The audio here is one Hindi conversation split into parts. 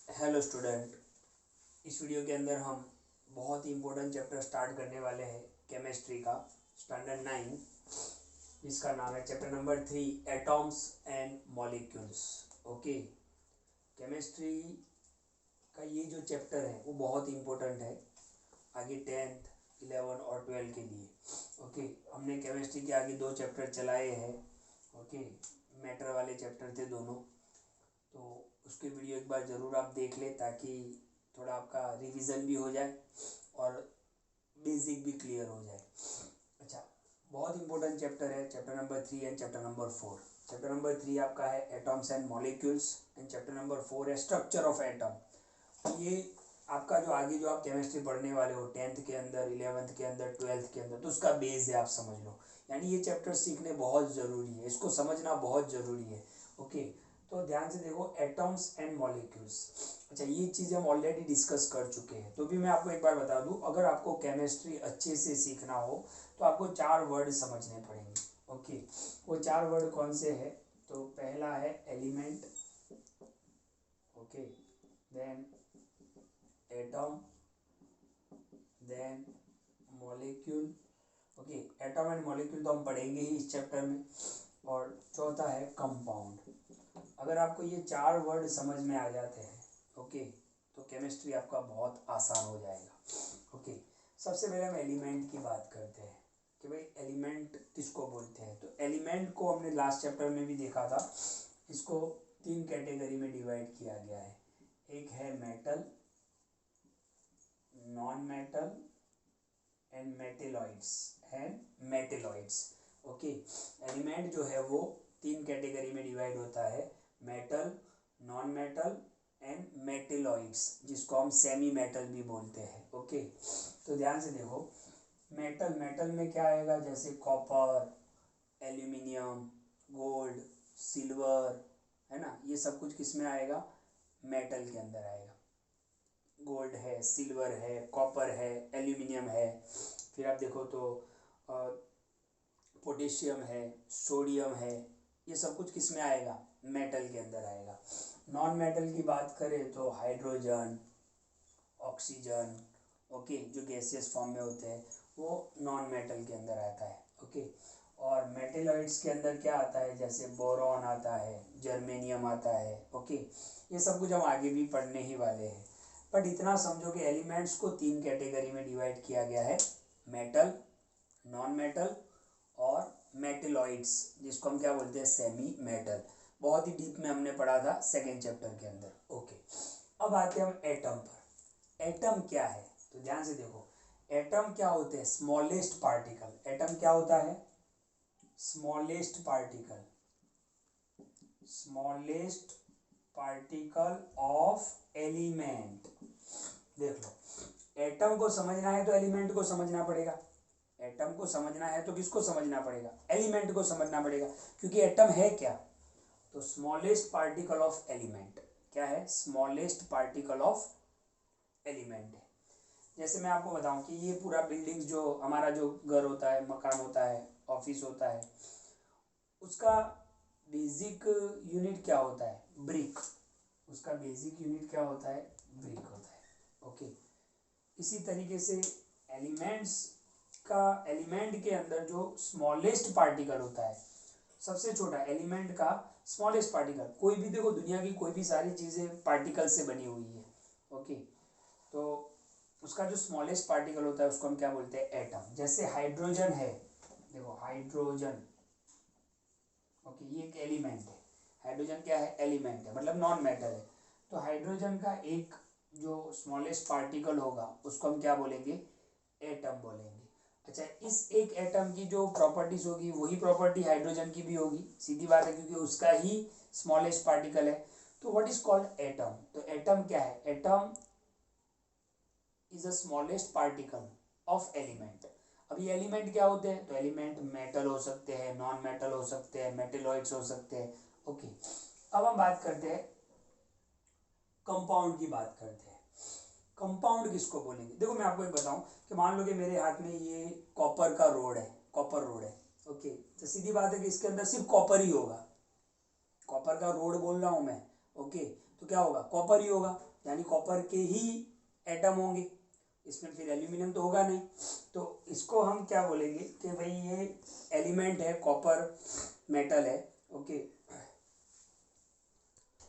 Hello student. इस वीडियो के अंदर हम बहुत ही इम्पोर्टेंट चैप्टर स्टार्ट करने वाले हैं केमिस्ट्री का, स्टैंडर्ड 9, जिसका नाम है chapter number 3, atoms and molecules. Okay, chemistry का ये जो चैप्टर है वो बहुत इम्पोर्टेंट है आगे 10th 11 और 12 के लिए। ओके, हमने केमिस्ट्री के आगे 2 चैप्टर चलाए हैं। ओके, मैटर वाले चैप्टर थे दोनों, तो उसके वीडियो एक बार ज़रूर आप देख लें ताकि थोड़ा आपका रिवीजन भी हो जाए और बेसिक भी क्लियर हो जाए। अच्छा, बहुत इंपॉर्टेंट चैप्टर है chapter number 3 and chapter number 4। Chapter number 3 आपका है atoms and molecules and chapter number 4 है स्ट्रक्चर ऑफ एटम। ये आपका जो आगे जो आप केमिस्ट्री पढ़ने वाले हो 10th के अंदर, 11th के अंदर, 12th के अंदर, तो उसका बेस है, आप समझ लो। यानी ये चैप्टर सीखने बहुत ज़रूरी है, इसको समझना बहुत ज़रूरी है। ओके, तो ध्यान से देखो, एटॉम्स एंड मॉलिक्यूल्स। अच्छा, ये चीज़ें हम ऑलरेडी डिस्कस कर चुके हैं, तो भी मैं आपको एक बार बता दूं, अगर आपको केमिस्ट्री अच्छे से सीखना हो तो आपको 4 वर्ड समझने पड़ेंगे। ओके, वो 4 वर्ड कौन से हैं? तो पहला है element, okay, then atom, then molecule. Okay, atom and molecule तो हम पढ़ेंगे ही इस चैप्टर में, और चौथा है कंपाउंड। अगर आपको ये 4 वर्ड समझ में आ जाते हैं, ओके, तो केमिस्ट्री आपका बहुत आसान हो जाएगा। ओके, सबसे पहले हम एलिमेंट की बात करते हैं कि भाई एलिमेंट किसको बोलते हैं। तो एलिमेंट को हमने लास्ट चैप्टर में भी देखा था, इसको 3 कैटेगरी में डिवाइड किया गया है। एक है metal, non metal and metalloids. Okay, element जो है वो 3 कैटेगरी में डिवाइड होता है, metal, non metal and metalloids, जिसको हम सेमी मेटल भी बोलते हैं। ओके, तो ध्यान से देखो, मेटल में क्या आएगा, जैसे कॉपर, एल्यूमिनियम, गोल्ड, सिल्वर, है ना, ये सब कुछ किस में आएगा? मेटल के अंदर आएगा। गोल्ड है, सिल्वर है, कॉपर है, एल्यूमिनियम है। फिर आप देखो तो पोटेशियम है, सोडियम है, ये सब कुछ किस में आएगा? मेटल के अंदर आएगा। नॉन मेटल की बात करें तो हाइड्रोजन, ऑक्सीजन, ओके, जो गैसियस फॉर्म में होते हैं, वो नॉन मेटल के अंदर आता है। ओके, और मेटेलॉइड्स के अंदर क्या आता है, जैसे बोरॉन आता है, जर्मेनियम आता है। ओके, ये सब कुछ हम आगे भी पढ़ने ही वाले हैं, बट इतना समझो कि एलिमेंट्स को 3 कैटेगरी में डिवाइड किया गया है, मेटल, नॉन मेटल और मेटेलॉइड्स, जिसको हम क्या बोलते हैं? Semi metal. बहुत ही डीप में हमने पढ़ा था 2nd चैप्टर के अंदर। ओके, अब आते हैं हम एटम पर। एटम क्या है? तो ध्यान से देखो, एटम क्या होते हैं? Smallest particle. एटम क्या होता है? Smallest particle, smallest particle of element. देख लो, एटम को समझना है तो एलिमेंट को समझना पड़ेगा, एटम को समझना है तो किसको समझना पड़ेगा? एलिमेंट को समझना पड़ेगा, क्योंकि एटम है क्या? तो स्मॉलेस्ट पार्टिकल ऑफ एलिमेंट क्या है? स्मॉलेस्ट पार्टिकल ऑफ एलिमेंट है। जैसे मैं आपको बताऊं कि ये पूरा बिल्डिंग्स, जो हमारा जो घर होता है, मकान होता है, ऑफिस होता है, उसका बेसिक यूनिट क्या होता है? ब्रिक। उसका बेसिक यूनिट क्या होता है? ब्रिक होता है। ओके, इसी तरीके से एलिमेंट्स का, एलिमेंट के अंदर जो स्मॉलेस्ट पार्टिकल होता है, सबसे छोटा एलिमेंट का स्मॉलेस्ट पार्टिकल, कोई भी देखो, दुनिया की कोई भी सारी चीज़ें पार्टिकल से बनी हुई है। ओके, तो उसका जो स्मॉलेस्ट पार्टिकल होता है उसको हम क्या बोलते हैं? एटम। जैसे हाइड्रोजन है, देखो हाइड्रोजन, ओके, ये एक एलिमेंट है। हाइड्रोजन क्या है? एलिमेंट है, मतलब नॉन मेटल है। तो हाइड्रोजन का एक जो स्मॉलेस्ट पार्टिकल होगा उसको हम क्या बोलेंगे? एटम बोलेंगे। अच्छा, इस एक एटम की जो प्रॉपर्टीज होगी वही प्रॉपर्टी हाइड्रोजन की भी होगी, सीधी बात है, क्योंकि उसका ही स्मॉलेस्ट पार्टिकल है। तो व्हाट इज कॉल्ड एटम? तो एटम क्या है? Atom is a smallest particle of element. अब ये एलिमेंट क्या होते हैं? तो एलिमेंट मेटल हो सकते हैं, नॉन मेटल हो सकते हैं, मेटेलॉइड्स हो सकते हैं। ओके, अब हम बात करते हैं, कंपाउंड की बात करते हैं। कंपाउंड किसको बोलेंगे? देखो, मैं आपको एक बताऊं कि मान लो कि मेरे हाथ में ये कॉपर का रोड है, कॉपर रोड है। ओके, तो सीधी बात है कि इसके अंदर सिर्फ कॉपर ही होगा। कॉपर का रोड बोल रहा हूं मैं। ओके, तो क्या होगा? कॉपर ही होगा। यानी कॉपर के ही एटम होंगे, इसमें फिर एल्यूमिनियम तो होगा नहीं। तो इसको हम क्या बोलेंगे कि भाई ये एलिमेंट है, कॉपर मेटल है। ओके,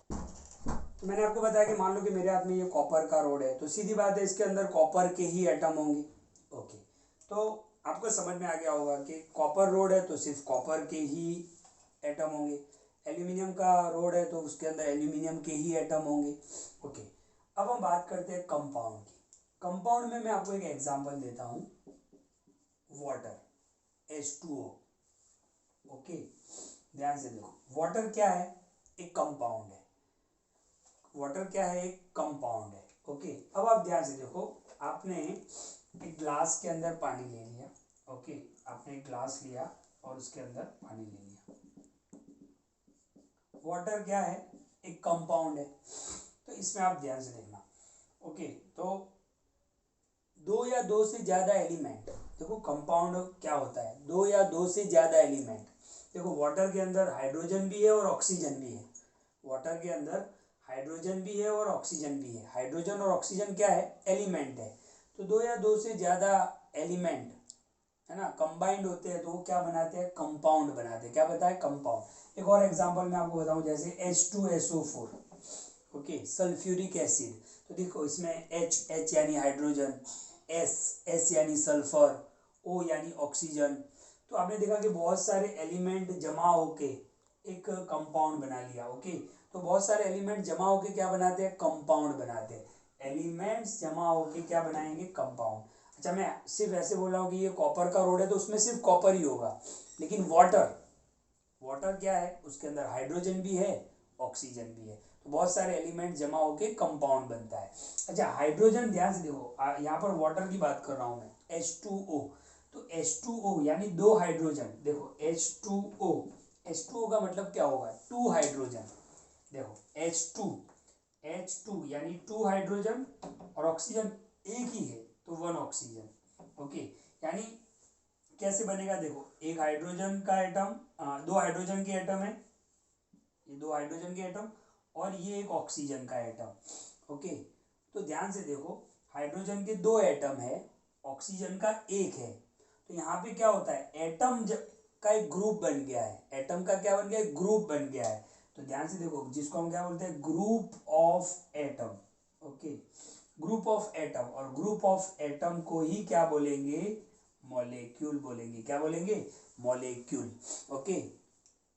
तो मैंने आपको बताया कि मान लो कि मेरे हाथ में ये कॉपर का रोड है, तो सीधी बात है इसके अंदर कॉपर के ही एटम होंगे। ओके, तो आपको समझ में आ गया होगा कि कॉपर रोड है तो सिर्फ कॉपर के ही एटम होंगे, एल्यूमिनियम का रोड है तो उसके अंदर एल्यूमिनियम के ही एटम होंगे। ओके, अब हम बात करते हैं कंपाउंड की। कंपाउंड में मैं आपको एक एग्जांपल देता हूँ, वाटर, H2O। ओके, ध्यान से देखो, वाटर क्या है? एक कंपाउंड है। वाटर क्या है? एक कंपाउंड है। ओके, अब आप ध्यान से देखो, आपने एक ग्लास के अंदर पानी ले लिया। ओके, आपने एक ग्लास लिया और उसके अंदर पानी ले लिया। वाटर क्या है? एक कंपाउंड है। तो इसमें आप ध्यान से देखना। ओके, तो दो या दो से ज्यादा एलिमेंट, देखो कंपाउंड क्या होता है, दो या दो से ज्यादा एलिमेंट। देखो वाटर के अंदर हाइड्रोजन भी है और ऑक्सीजन भी है। वाटर के अंदर हाइड्रोजन भी है और ऑक्सीजन भी है। हाइड्रोजन और ऑक्सीजन क्या है? एलिमेंट है। तो दो या दो से ज्यादा एलिमेंट है ना, कंबाइंड होते हैं तो वो क्या बनाते हैं? कंपाउंड बनाते हैं। क्या बताए? कंपाउंड। एक और एग्जांपल मैं आपको बताऊं, जैसे H2SO4। Okay, sulphuric acid. तो देखो इसमें H यानी हाइड्रोजन, S यानी सल्फर, O यानी ऑक्सीजन। तो आपने देखा कि बहुत सारे एलिमेंट जमा होके एक कंपाउंड बना लिया। ओके, तो बहुत सारे एलिमेंट जमा होके क्या बनाते हैं? कंपाउंड बनाते हैं। एलिमेंट्स जमा होके क्या बनाएंगे? कंपाउंड। अच्छा, मैं सिर्फ ऐसे बोल रहा हूँ कि ये कॉपर का रोड है तो उसमें सिर्फ कॉपर ही होगा, लेकिन वाटर, वाटर क्या है? उसके अंदर हाइड्रोजन भी है, ऑक्सीजन भी है। तो बहुत सारे एलिमेंट जमा होके कंपाउंड बनता है। अच्छा, हाइड्रोजन, ध्यान से देखो, यहाँ पर वाटर की बात कर रहा हूँ मैं, H2O। तो H2O यानी दो हाइड्रोजन। देखो H2O, H2O का मतलब क्या होगा? Two hydrogen. देखो H2 यानी टू हाइड्रोजन और ऑक्सीजन एक ही है तो वन ऑक्सीजन। ओके, यानी कैसे बनेगा? देखो, एक हाइड्रोजन का एटम, दो हाइड्रोजन के एटम है, ये दो हाइड्रोजन के एटम और ये एक ऑक्सीजन का एटम। ओके, तो ध्यान से देखो, हाइड्रोजन के दो एटम है, ऑक्सीजन का एक है। तो यहाँ पे क्या होता है? एटम का एक ग्रुप बन गया है। एटम का क्या बन गया है? ग्रुप बन गया है। तो ध्यान से देखो, जिसको हम क्या बोलते हैं? Group of atom. Okay, group of atom, और ग्रुप ऑफ एटम को ही क्या बोलेंगे? मॉलिक्यूल बोलेंगे। क्या बोलेंगे? Molecule. Okay,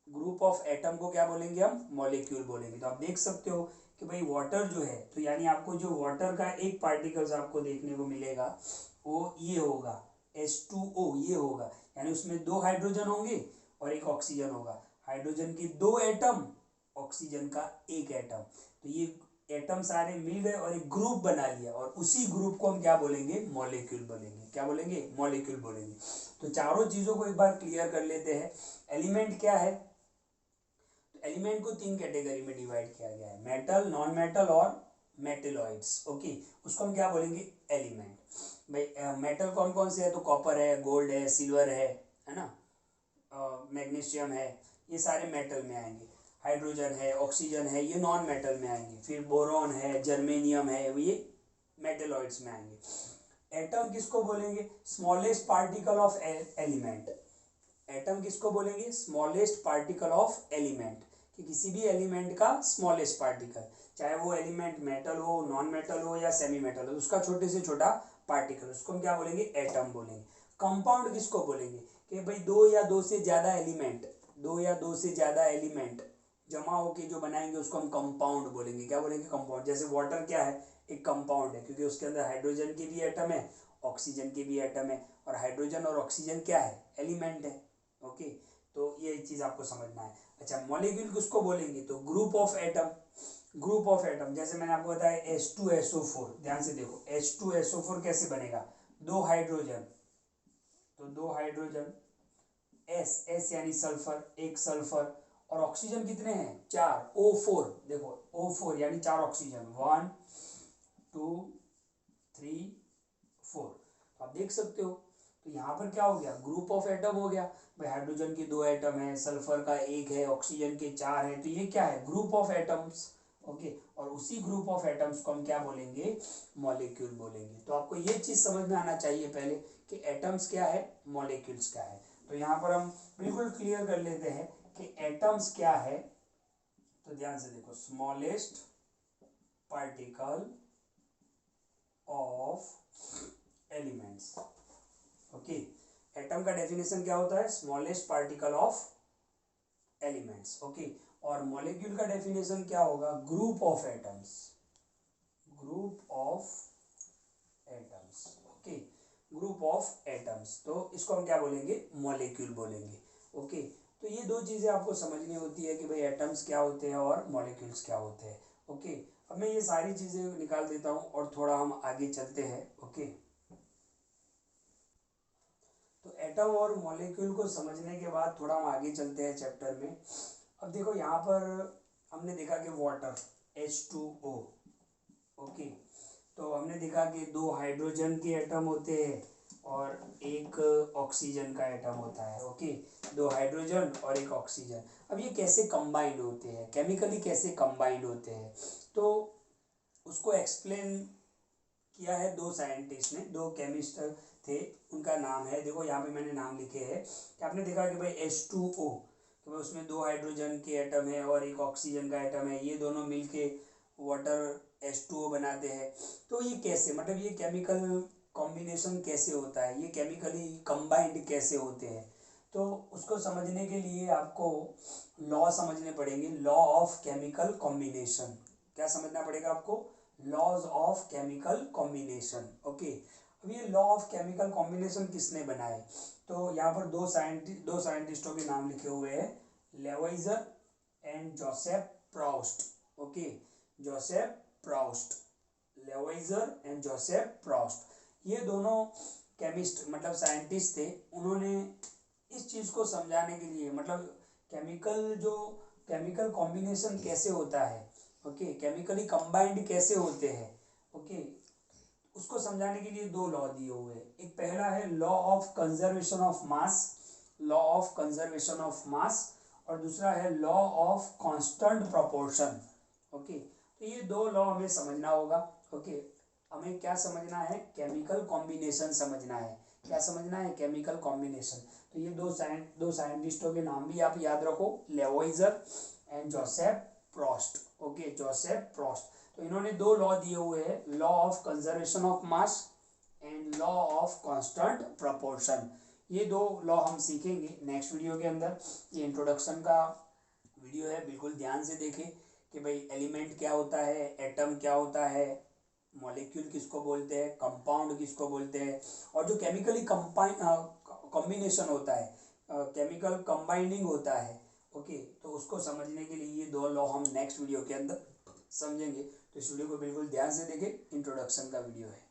group of atom को क्या बोलेंगे हम? मॉलिक्यूल बोलेंगे। तो आप देख सकते हो कि भाई वाटर जो है, तो यानी आपको जो वाटर का एक पार्टिकल्स आपको देखने को मिलेगा वो ये होगा, H2O ये होगा, यानी उसमें दो हाइड्रोजन होंगे और एक ऑक्सीजन होगा। हाइड्रोजन के दो एटम, ऑक्सीजन का एक एटम। तो ये एटम सारे मिल गए और एक ग्रुप बना लिया, और उसी ग्रुप को हम क्या बोलेंगे? मॉलिक्यूल बोलेंगे। क्या बोलेंगे? मॉलिक्यूल बोलेंगे। तो चारों चीजों को एक बार क्लियर कर लेते हैं। एलिमेंट क्या है? एलिमेंट को तीन कैटेगरी में डिवाइड किया गया है, मेटल, नॉन मेटल और मेटेलॉइड्स। ओके, उसको हम क्या बोलेंगे? एलिमेंट। भाई मेटल कौन कौन से है? तो कॉपर है, गोल्ड है, सिल्वर है ना, मैग्नीशियम है, ये सारे मेटल में आएंगे। हाइड्रोजन है, ऑक्सीजन है, ये नॉन मेटल में आएंगे। फिर बोरॉन है, जर्मेनियम है, ये मेटेलॉइड्स में आएंगे। एटम किसको बोलेंगे? Smallest particle of element. Atom किसको बोलेंगे? स्मॉलेस्ट पार्टिकल ऑफ एलिमेंट, कि किसी भी एलिमेंट का स्मॉलेस्ट पार्टिकल, चाहे वो एलिमेंट मेटल हो, नॉन मेटल हो या सेमी मेटल हो, उसका छोटे से छोटा पार्टिकल, उसको हम क्या बोलेंगे? एटम बोलेंगे। कंपाउंड किसको बोलेंगे? कि भाई दो या दो से ज्यादा एलिमेंट, दो या दो से ज्यादा एलिमेंट जमा होके जो बनाएंगे उसको हम कंपाउंड बोलेंगे। क्या बोलेंगे? कंपाउंड। जैसे वाटर क्या है? एक कंपाउंड है, क्योंकि उसके अंदर हाइड्रोजन के भी एटम है, ऑक्सीजन के भी एटम है, और हाइड्रोजन और ऑक्सीजन क्या है? एलिमेंट है। ओके, तो ये चीज आपको समझना है। अच्छा, मॉलिक्यूल किसको बोलेंगे? तो group of atom. Group of atom, जैसे मैंने आपको बताया H2SO4। ध्यान से देखो, H2SO4 कैसे बनेगा? दो हाइड्रोजन, तो दो हाइड्रोजन, S यानी सल्फर, एक सल्फर, और ऑक्सीजन कितने हैं? चार, O4। देखो O4 यानी चार ऑक्सीजन, 1 2 3 4। तो आप देख सकते हो, तो यहाँ पर क्या हो गया? ग्रुप ऑफ एटम हो गया। भाई हाइड्रोजन के दो एटम है, सल्फर का एक है, ऑक्सीजन के चार है, तो ये क्या है? Group of atoms. ओके, और उसी ग्रुप ऑफ एटम्स को हम क्या बोलेंगे, मॉलिक्यूल बोलेंगे। तो आपको ये चीज समझ में आना चाहिए पहले कि एटम्स क्या है, मॉलिक्यूल्स क्या है। तो यहाँ पर हम बिल्कुल क्लियर कर लेते हैं कि एटम्स क्या है। तो ध्यान से देखो, smallest particle of elements. Okay, atom का डेफिनेशन क्या होता है, smallest particle of elements. Okay, और मॉलिक्यूल का डेफिनेशन क्या होगा, group of atoms, group of atoms. Okay, group of atoms, तो इसको हम क्या बोलेंगे, मॉलिक्यूल बोलेंगे। ओके, तो ये दो चीजें आपको समझनी होती है कि भाई एटम्स क्या होते हैं और मॉलिक्यूल्स क्या होते हैं। ओके, अब मैं ये सारी चीजें निकाल देता हूँ और थोड़ा हम आगे चलते हैं। ओके, तो एटम और मॉलिक्यूल को समझने के बाद थोड़ा हम आगे चलते हैं चैप्टर में। अब देखो यहाँ पर हमने देखा कि वाटर H2O। ओके, तो हमने देखा कि दो हाइड्रोजन के एटम होते हैं और एक ऑक्सीजन का एटम होता है। ओके, दो हाइड्रोजन और एक ऑक्सीजन। अब ये कैसे कंबाइंड होते हैं, केमिकली कैसे कंबाइंड होते हैं, तो उसको एक्सप्लेन किया है दो साइंटिस्ट ने, दो केमिस्ट थे। उनका नाम है, देखो यहाँ पे मैंने नाम लिखे हैं कि आपने देखा कि भाई H2O, कि भाई उसमें दो हाइड्रोजन के एटम है और एक ऑक्सीजन का एटम है, ये दोनों मिलके वाटर H2O बनाते हैं। तो ये कैसे, मतलब ये केमिकल कॉम्बिनेशन कैसे होता है, ये केमिकली कंबाइंड कैसे होते हैं, तो उसको समझने के लिए आपको लॉ समझने पड़ेंगे, लॉ ऑफ केमिकल कॉम्बिनेशन। क्या समझना पड़ेगा आपको, laws of chemical combination. Okay, अब ये लॉ ऑफ केमिकल कॉम्बिनेशन किसने बनाए, तो यहाँ पर दो साइंटिस्टों के नाम लिखे हुए हैं, Lavoisier and Joseph Proust. Okay, Joseph Proust, Lavoisier and Joseph Proust, ये दोनों केमिस्ट मतलब साइंटिस्ट थे। उन्होंने इस चीज़ को समझाने के लिए, मतलब केमिकल कॉम्बिनेशन कैसे होता है, ओके, केमिकली कंबाइंड कैसे होते हैं, ओके, उसको समझाने के लिए दो लॉ दिए हुए हैं। एक पहला है law of conservation of mass, law of conservation of मास, और दूसरा है law of constant proportion. Okay, तो ये दो लॉ हमें समझना होगा। ओके, हमें क्या समझना है, केमिकल कॉम्बिनेशन समझना है। क्या समझना है, केमिकल कॉम्बिनेशन। तो ये दो साइंटिस्टों के नाम भी आप याद रखो, Lavoisier and Joseph Proust. Okay, Joseph Proust. तो इन्होंने दो लॉ दिए हुए हैं, law of conservation of mass and law of constant proportion. ये दो लॉ हम सीखेंगे नेक्स्ट वीडियो के अंदर। ये इंट्रोडक्शन का वीडियो है, बिल्कुल ध्यान से देखें कि भाई एलिमेंट क्या होता है, एटम क्या होता है, मॉलिक्यूल किसको बोलते हैं, कंपाउंड किसको बोलते हैं, और जो केमिकली कॉम्बिनेशन होता है, केमिकल कंबाइनिंग होता है। ओके, तो उसको समझने के लिए ये दो लॉ हम नेक्स्ट वीडियो के अंदर समझेंगे। तो इस वीडियो को बिल्कुल ध्यान से देखें, इंट्रोडक्शन का वीडियो है।